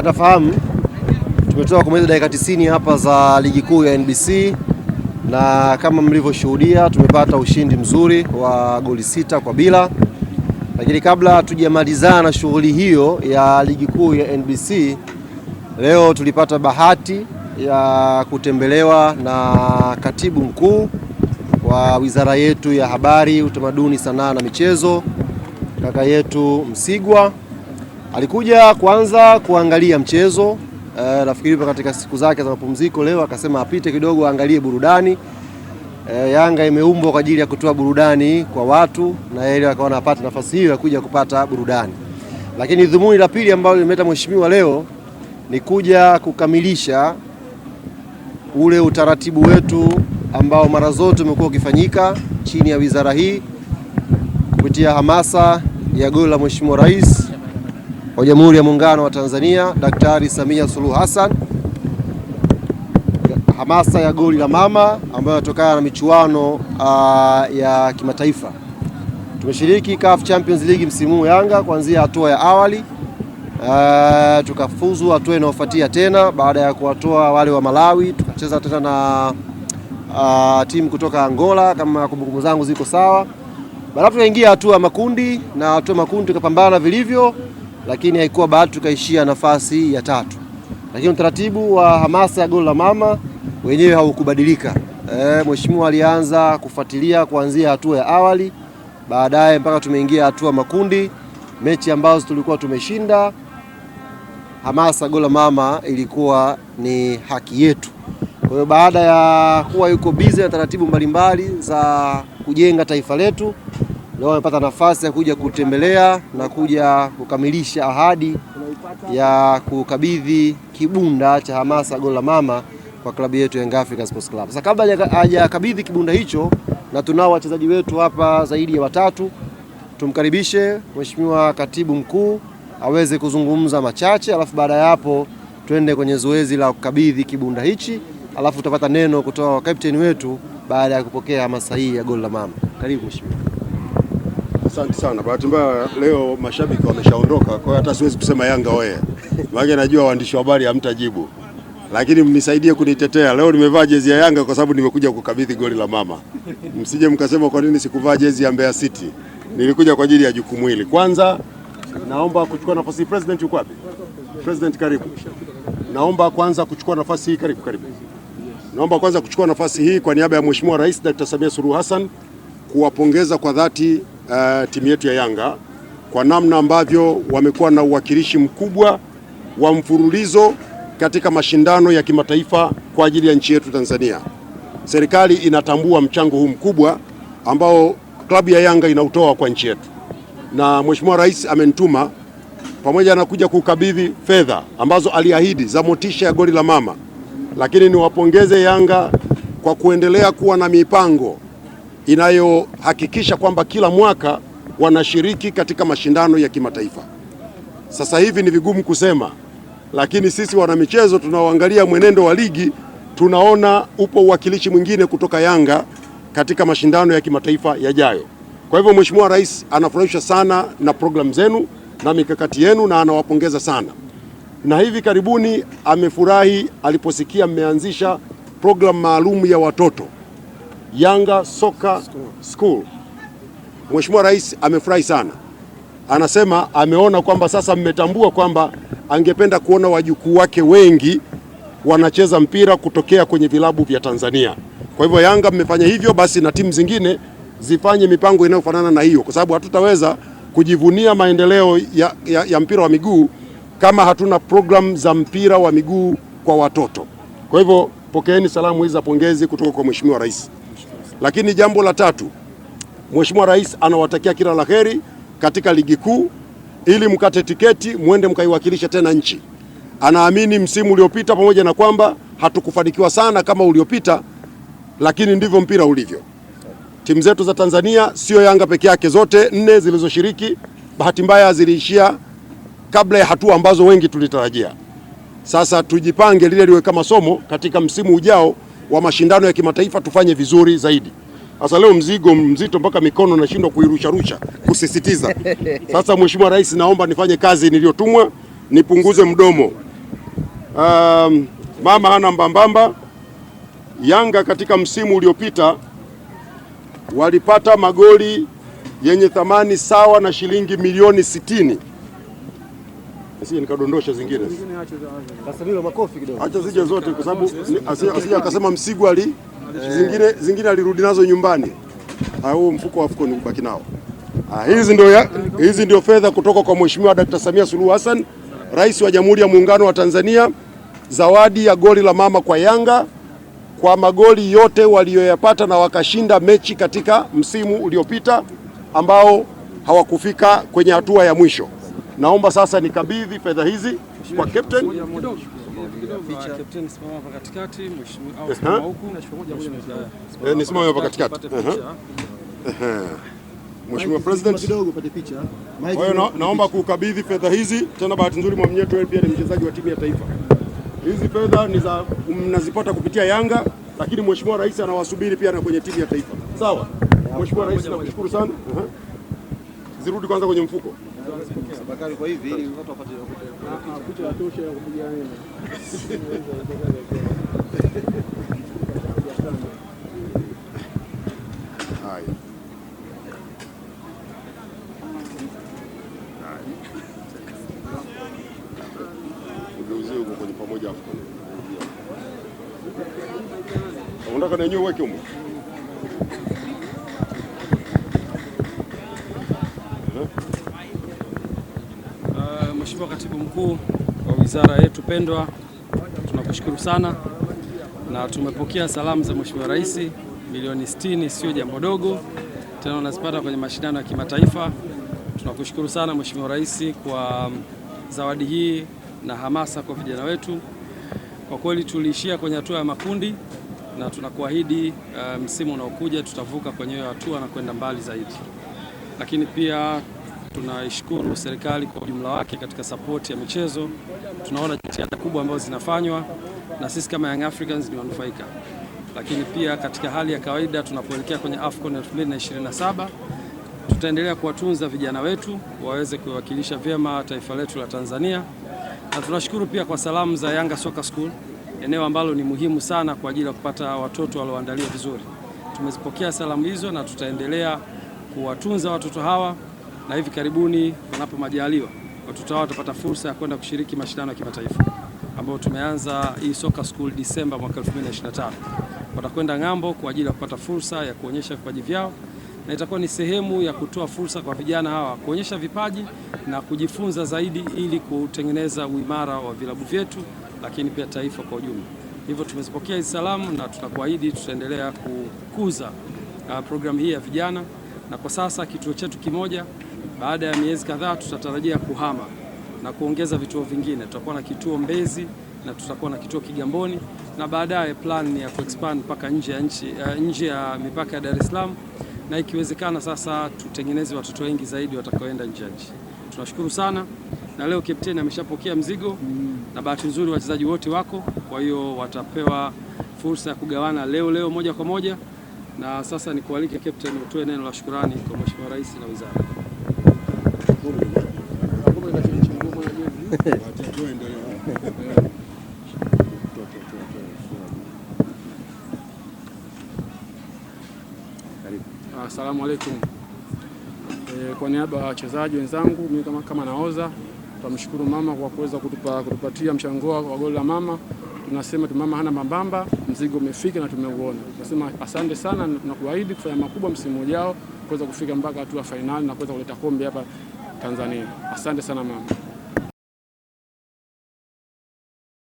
Nafahamu tumetoka kumaliza dakika 90 hapa za ligi kuu ya NBC, na kama mlivyoshuhudia tumepata ushindi mzuri wa goli 6-0. Lakini kabla hatujamalizana na shughuli hiyo ya ligi kuu ya NBC, leo tulipata bahati ya kutembelewa na katibu mkuu wa wizara yetu ya Habari, Utamaduni, Sanaa na Michezo, kaka yetu Msigwa. Alikuja kwanza kuangalia mchezo, nafikiri katika siku zake za mapumziko leo akasema apite kidogo aangalie burudani. Yanga imeumbwa kwa ajili ya kutoa burudani kwa watu, na yeye akaona apate nafasi hiyo ya kuja kupata burudani. Lakini dhumuni la pili ambalo limeleta mheshimiwa leo ni kuja kukamilisha ule utaratibu wetu ambao mara zote umekuwa ukifanyika chini ya wizara hii kupitia hamasa ya goli la Mheshimiwa Rais wa Jamhuri ya Muungano wa Tanzania Daktari Samia Suluhu Hassan, hamasa ya goli la mama ambayo inatokana na michuano ya kimataifa. Tumeshiriki CAF Champions League msimu Yanga kuanzia hatua ya awali, tukafuzu hatua inayofuatia tena baada ya kuwatoa wale wa Malawi, tukacheza tena na timu kutoka Angola kama kumbukumbu zangu ziko sawa. Baada tukaingia hatua ya makundi, na hatua ya makundi tukapambana vilivyo, lakini haikuwa bahati, tukaishia nafasi ya 3. Lakini utaratibu wa hamasa ya goli la mama wenyewe haukubadilika. Mheshimiwa alianza kufuatilia kuanzia hatua ya awali, baadaye mpaka tumeingia hatua makundi. Mechi ambazo tulikuwa tumeshinda, hamasa goli la mama ilikuwa ni haki yetu. Kwa hiyo baada ya kuwa yuko busy na taratibu mbalimbali za kujenga taifa letu, leo amepata nafasi ya kuja kutembelea na kuja kukamilisha ahadi ya kukabidhi kibunda cha hamasa goli la mama kwa klabu yetu Young African Sports Club. Sasa kabla hajakabidhi kibunda hicho, na tunao wachezaji wetu hapa zaidi ya 3, tumkaribishe Mheshimiwa Katibu Mkuu aweze kuzungumza machache, alafu baada ya hapo twende kwenye zoezi la kukabidhi kibunda hichi, alafu tutapata neno kutoka kwa kapteni wetu baada ya kupokea hamasa hii ya goli la mama. Karibu Mheshimiwa. Asante sana. Bahati mbaya leo mashabiki wameshaondoka, kwa hiyo hata siwezi kusema Yanga oye. Maana najua waandishi wa habari hamtajibu. Lakini mnisaidie kunitetea. Leo nimevaa jezi ya Yanga kwa sababu nimekuja kukabidhi goli la mama. Msije mkasema kwa nini sikuvaa jezi ya Mbeya City. Nilikuja kwa ajili ya jukumu hili. Kwanza naomba kuchukua nafasi. President yuko wapi? President karibu. Naomba kwanza kuchukua nafasi hii, karibu. Naomba kwanza kuchukua nafasi hii kwa niaba ya Mheshimiwa Rais Dr. Samia Suluhu Hassan kuwapongeza kwa dhati timu yetu ya Yanga kwa namna ambavyo wamekuwa na uwakilishi mkubwa wa mfululizo katika mashindano ya kimataifa kwa ajili ya nchi yetu Tanzania. Serikali inatambua mchango huu mkubwa ambao klabu ya Yanga inautoa kwa nchi yetu, na Mheshimiwa Rais amenituma pamoja na kuja kukabidhi fedha ambazo aliahidi za motisha ya goli la mama. Lakini niwapongeze Yanga kwa kuendelea kuwa na mipango inayohakikisha kwamba kila mwaka wanashiriki katika mashindano ya kimataifa. Sasa hivi ni vigumu kusema, lakini sisi wana michezo tunaoangalia mwenendo wa ligi tunaona upo uwakilishi mwingine kutoka Yanga katika mashindano ya kimataifa yajayo. Kwa hivyo Mheshimiwa Rais anafurahishwa sana na programu zenu na mikakati yenu, na anawapongeza sana. Na hivi karibuni amefurahi aliposikia mmeanzisha programu maalum ya watoto, Yanga Soccer School. Mheshimiwa Rais amefurahi sana. Anasema ameona kwamba sasa mmetambua kwamba angependa kuona wajukuu wake wengi wanacheza mpira kutokea kwenye vilabu vya Tanzania. Kwa hivyo Yanga mmefanya hivyo, basi na timu zingine zifanye mipango inayofanana na hiyo, kwa sababu hatutaweza kujivunia maendeleo ya mpira wa miguu kama hatuna program za mpira wa miguu kwa watoto. Kwa hivyo pokeeni salamu hizi za pongezi kutoka kwa Mheshimiwa Rais. Lakini jambo la 3, Mheshimiwa Rais anawatakia kila la heri katika ligi kuu, ili mkate tiketi muende mkaiwakilisha tena nchi. Anaamini msimu uliopita, pamoja na kwamba hatukufanikiwa sana kama uliopita, lakini ndivyo mpira ulivyo. Timu zetu za Tanzania sio Yanga peke yake, zote 4 zilizoshiriki bahati mbaya ziliishia kabla ya hatua ambazo wengi tulitarajia. Sasa tujipange lile liwe kama somo katika msimu ujao wa mashindano ya kimataifa, tufanye vizuri zaidi. Sasa leo mzigo mzito mpaka mikono nashindwa kuirusha kusisitiza. Sasa Mheshimiwa Rais, naomba nifanye kazi niliyotumwa, nipunguze mdomo. Mama hana mbambamba. Yanga katika msimu uliopita walipata magoli yenye thamani sawa na shilingi milioni 60. Asije nikadondosha zingine. Sasa bila makofi kidogo. Acha zije zote kwa sababu asije akasema Msigu zingine alirudi nazo nyumbani. Au mfuko wa AFCON ubaki nao. Hizi ndio fedha kutoka kwa Mheshimiwa Dr. Samia Suluhu Hassan, Rais wa Jamhuri ya Muungano wa Tanzania, zawadi ya goli la mama kwa Yanga kwa magoli yote walioyapata na wakashinda mechi katika msimu uliopita ambao hawakufika kwenye hatua ya mwisho. Naomba sasa nikabidhi fedha hizi kwa captain. Captain simama hapa katikati, mheshimiwa au simama huku. Nisimame hapa katikati. Mheshimiwa President kidogo pate picha. Kwa hiyo naomba kukabidhi fedha hizi tena. Bahati nzuri Mwamnyeto pia ni mchezaji wa timu ya taifa. Hizi fedha ni za mnazipata kupitia Yanga, lakini Mheshimiwa Rais anawasubiri pia na kwenye timu ya taifa. Sawa? Mheshimiwa Rais, nakushukuru sana. Zirudi kwanza kwenye mfuko. Bakari kwa hivi ili watu wapate picha ya tosha ya kupiga nini. Hai. Ugeuzie huko kwenye pamoja hapo. Unataka na yenyewe uweke huko. Mheshimiwa Katibu Mkuu wa wizara yetu pendwa, tunakushukuru sana na tumepokea salamu za Mheshimiwa Rais. Milioni 60 sio jambo dogo, tena unazipata kwenye mashindano ya kimataifa. Tunakushukuru sana Mheshimiwa Rais kwa zawadi hii na hamasa kwa vijana wetu. Kwa kweli tuliishia kwenye hatua ya makundi na tunakuahidi msimu unaokuja tutavuka kwenye hiyo hatua na kwenda mbali zaidi. Lakini pia tunaishukuru serikali kwa ujumla wake katika support ya michezo. Tunaona jitihada kubwa ambazo zinafanywa na sisi kama Young Africans ni wanufaika. Lakini pia katika hali ya kawaida tunapoelekea kwenye AFCON 2027 tutaendelea kuwatunza vijana wetu waweze kuwakilisha vyema taifa letu la Tanzania. Na tunashukuru pia kwa salamu za Yanga Soccer School, eneo ambalo ni muhimu sana kwa ajili ya kupata watoto walioandaliwa vizuri. Tumezipokea salamu hizo na tutaendelea kuwatunza watoto hawa, na hivi karibuni panapo majaliwa watoto hawa watapata fursa ya kwenda kushiriki mashindano ya kimataifa ambayo tumeanza hii Soccer School Disemba mwaka 2025. Watakwenda ng'ambo kwa ajili ya kupata fursa ya kuonyesha vipaji vyao, na itakuwa ni sehemu ya kutoa fursa kwa vijana hawa kuonyesha vipaji na kujifunza zaidi ili kutengeneza uimara wa vilabu vyetu, lakini pia taifa kwa ujumla. Hivyo tumezipokea hizi salamu na tunakuahidi tutaendelea kukuza programu hii ya vijana, na kwa sasa kituo chetu kimoja, baada ya miezi kadhaa tutatarajia kuhama na kuongeza vituo vingine. Tutakuwa na kituo Mbezi na tutakuwa na kituo Kigamboni, na baadaye plan ni ya kuexpand mpaka nje ya mipaka ya Dar es Salaam, na ikiwezekana sasa tutengeneze watoto wengi zaidi watakaoenda nje ya nchi. Tunashukuru sana, na leo captain ameshapokea mzigo na bahati nzuri wachezaji wote wako, kwa hiyo watapewa fursa ya kugawana leo moja kwa moja. Na sasa ni kualike captain utoe neno la shukrani kwa Mheshimiwa Rais na wizara. Asalamu alaykum. Kwa niaba ya wachezaji wenzangu, mimi kama naoza, tunamshukuru mama kwa kuweza kutupatia mchango wa goli la mama. Tunasema mama hana mambamba, mzigo umefika na tumeuona. Tunasema asante sana na tunakuahidi kufanya makubwa msimu ujao, kuweza kufika mpaka hatua finali na kuweza kuleta kombe hapa Tanzania. Asante sana mama.